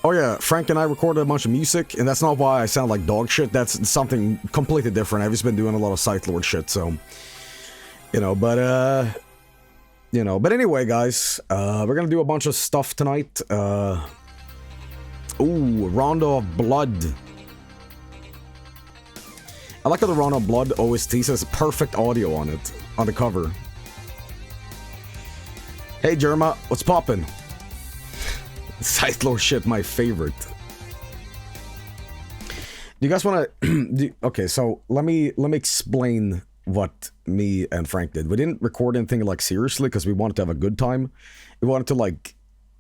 Oh yeah, Frank and I recorded a bunch of music, and that's not why I sound like dog shit. That's something completely different. I've just been doing a lot of Scythe Lord shit, so... but anyway, guys, we're gonna do a bunch of stuff tonight. Ooh, Rondo of Blood. I like how the Rondo of Blood OST says perfect audio on it, on the cover. Hey, Jerma, what's poppin'? Scythe Lord shit, my favorite. Do you guys wanna... okay, so let me explain what me and Frank did. We didn't record anything like seriously because we wanted to have a good time. We wanted to like,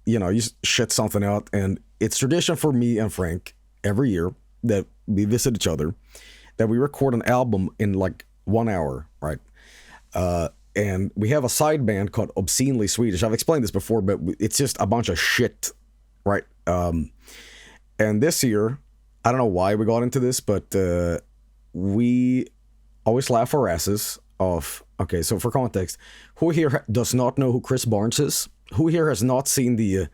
just shit something out, and it's tradition for me and Frank every year that we visit each other, that we record an album in like 1 hour, right? And we have a side band called Obscenely Swedish. I've explained this before, but it's just a bunch of shit, right? And this year, I don't know why we got into this, but we always laugh our asses off. Okay, so for context, who here does not know who Chris Barnes is? Who here has not seen the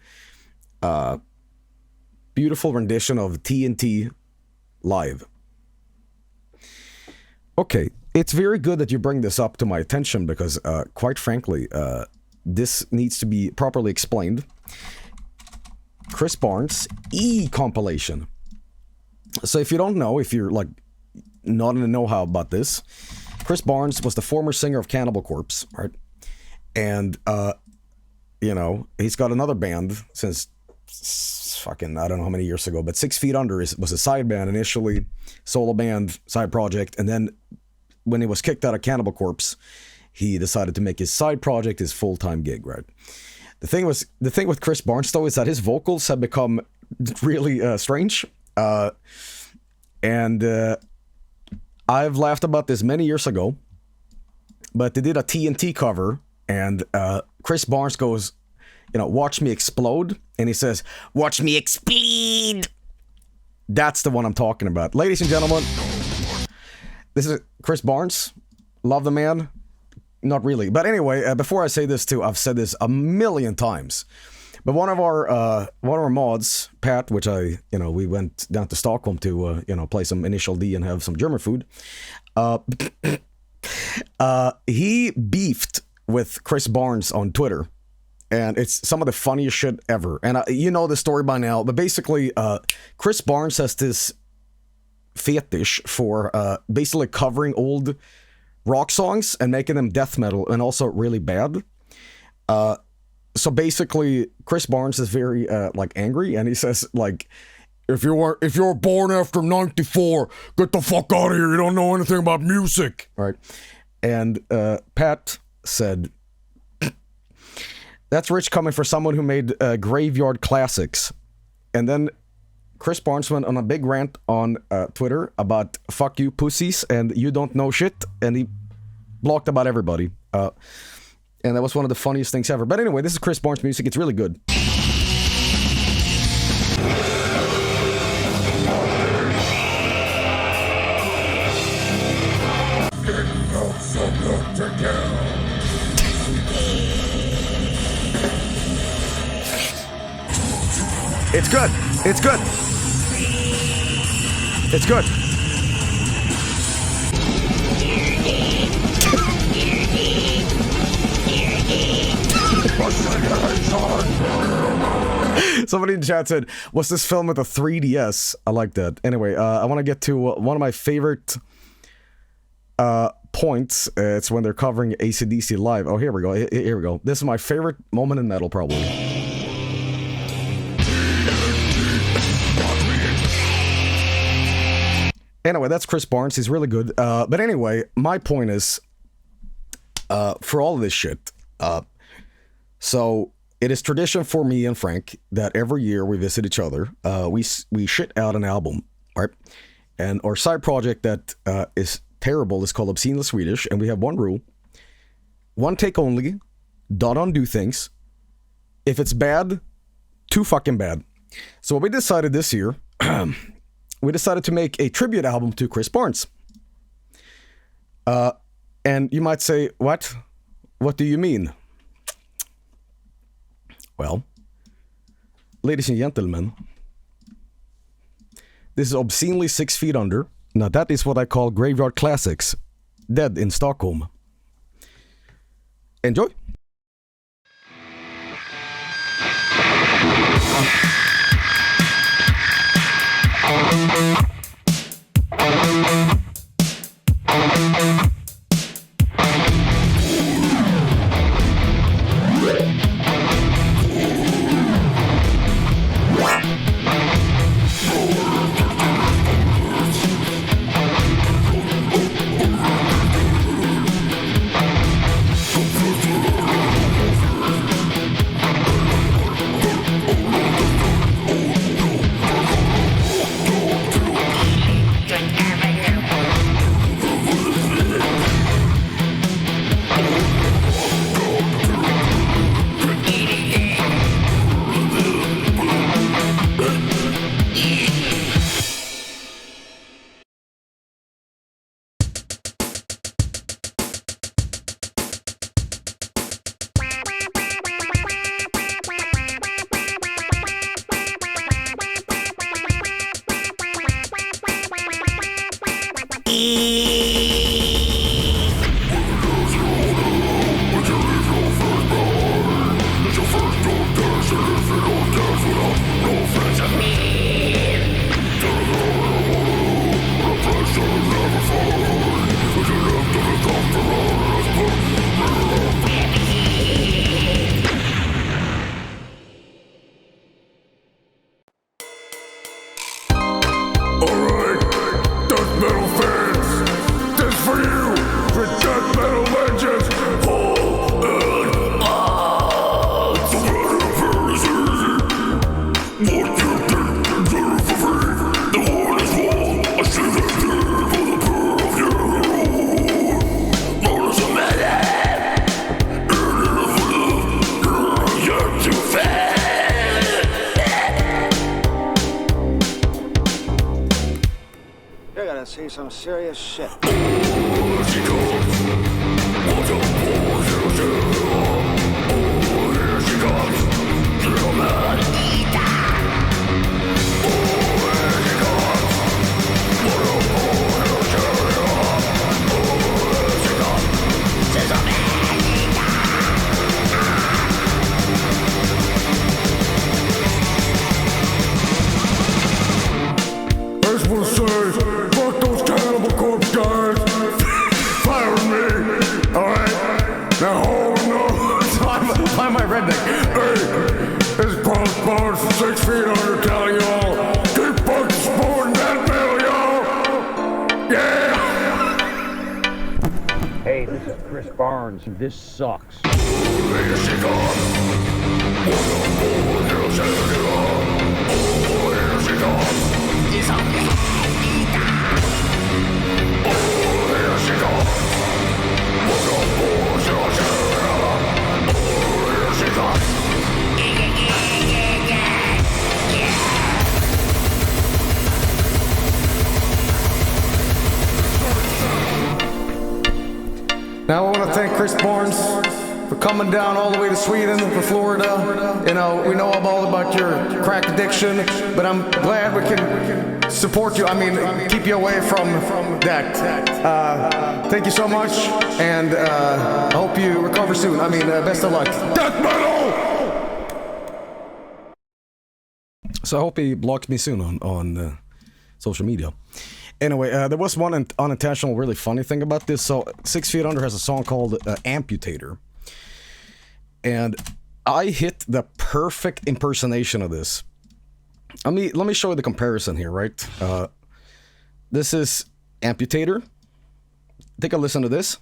beautiful rendition of TNT live? Okay, it's very good that you bring this up to my attention because, quite frankly, this needs to be properly explained. Chris Barnes E compilation. So if you don't know, if you're like not in the know-how about this, Chris Barnes was the former singer of Cannibal Corpse, right? And he's got another band since fucking I don't know how many years ago, but 6 Feet Under was a side band initially, solo band, side project, and then when he was kicked out of Cannibal Corpse, he decided to make his side project his full-time gig, right? The thing with Chris Barnes though is that his vocals have become really strange, and I've laughed about this many years ago, but they did a TNT cover, and Chris Barnes goes, watch me explode, and he says, watch me explode. That's the one I'm talking about. Ladies and gentlemen, this is Chris Barnes. Love the man. Not really. But anyway, before I say this too, I've said this a million times. But one of our mods, Pat, which we went down to Stockholm to play some Initial D and have some German food. He beefed with Chris Barnes on Twitter, and it's some of the funniest shit ever. And you know the story by now, but basically, Chris Barnes has this fetish for basically covering old rock songs and making them death metal and also really bad. So basically, Chris Barnes is very angry, and he says like, if you're born after 94, get the fuck out of here. You don't know anything about music, right? And Pat said, that's rich coming for someone who made graveyard classics. And then Chris Barnes went on a big rant on Twitter about fuck you pussies and you don't know shit, and he blocked about everybody. And that was one of the funniest things ever. But anyway, this is Chris Barnes music. It's really good. It's good. It's good. It's good. Somebody in the chat said, "Was this film with a 3DS?" I like that. Anyway, I want to get to one of my favorite points. It's when they're covering AC/DC live. Oh, here we go. Here we go. This is my favorite moment in metal, probably. Anyway, that's Chris Barnes. He's really good. But anyway, my point is, for all of this shit, so it is tradition for me and Frank that every year we visit each other. We shit out an album, right? And our side project that is terrible is called Obscenely Swedish, and we have one rule: one take only. Don't undo things. If it's bad, too fucking bad. So what we decided this year. We decided to make a tribute album to Chris Barnes. And you might say, what? What do you mean? Well, ladies and gentlemen, This is obscenely 6 feet under. Now that is what I call graveyard classics. Dead in Stockholm. Enjoy! See some serious shit. This sucks. Now I want to thank Chris Barnes for coming down all the way to Sweden, for Florida. You know, we know all about your crack addiction, but I'm glad we can support you. I mean, keep you away from that. Thank you so much, and I hope you recover soon. I mean, best of luck. Death metal! So I hope he blocks me soon on social media. Anyway, there was one unintentional, really funny thing about this. So, 6 Feet Under has a song called Amputator. And I hit the perfect impersonation of this. Let me show you the comparison here, right? This is Amputator. Take a listen to this.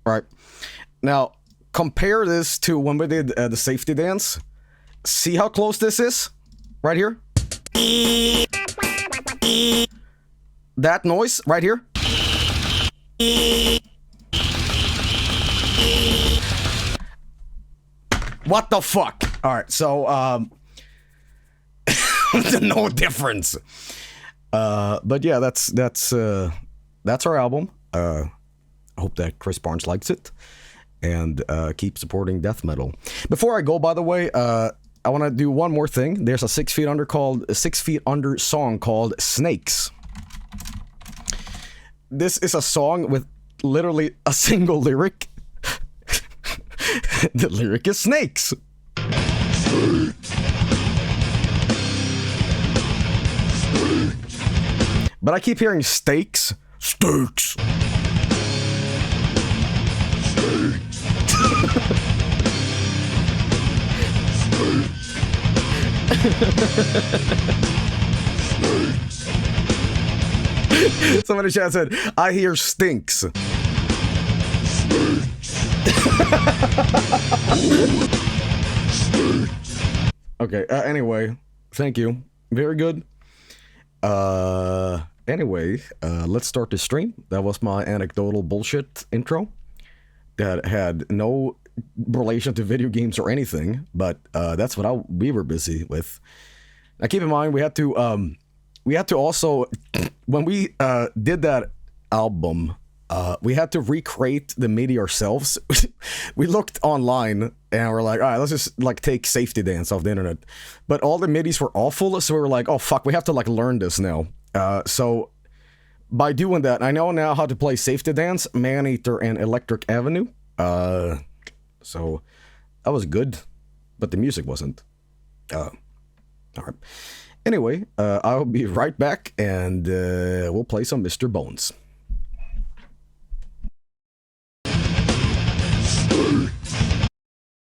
Right. Now, compare this to when we did the safety dance. See how close this is? Right here. That noise right here. What the fuck? Alright, so, no difference. But yeah, that's that's our album. I hope that Chris Barnes likes it. And keep supporting death metal. Before I go, by the way, I want to do one more thing. There's a 6 Feet Under song called Snakes. This is a song with literally a single lyric. The lyric is snakes. But I keep hearing steaks. Steaks. Somebody chat said, I hear stinks. Okay, anyway, thank you. Very good. Anyway, let's start the stream. That was my anecdotal bullshit intro that had no relation to video games or anything, but that's what we were busy with. Now keep in mind, we had to also, when we did that album, we had to recreate the MIDI ourselves. We looked online and we're like, all right, let's just like take Safety Dance off the internet. But all the MIDIs were awful, so we were like, oh fuck, we have to like learn this now. So by doing that, I know now how to play Safety Dance, ManEEEater, and Electric Avenue. So that was good, but the music wasn't. All right. Anyway, I'll be right back, and we'll play some Mr. Bones. Snakes.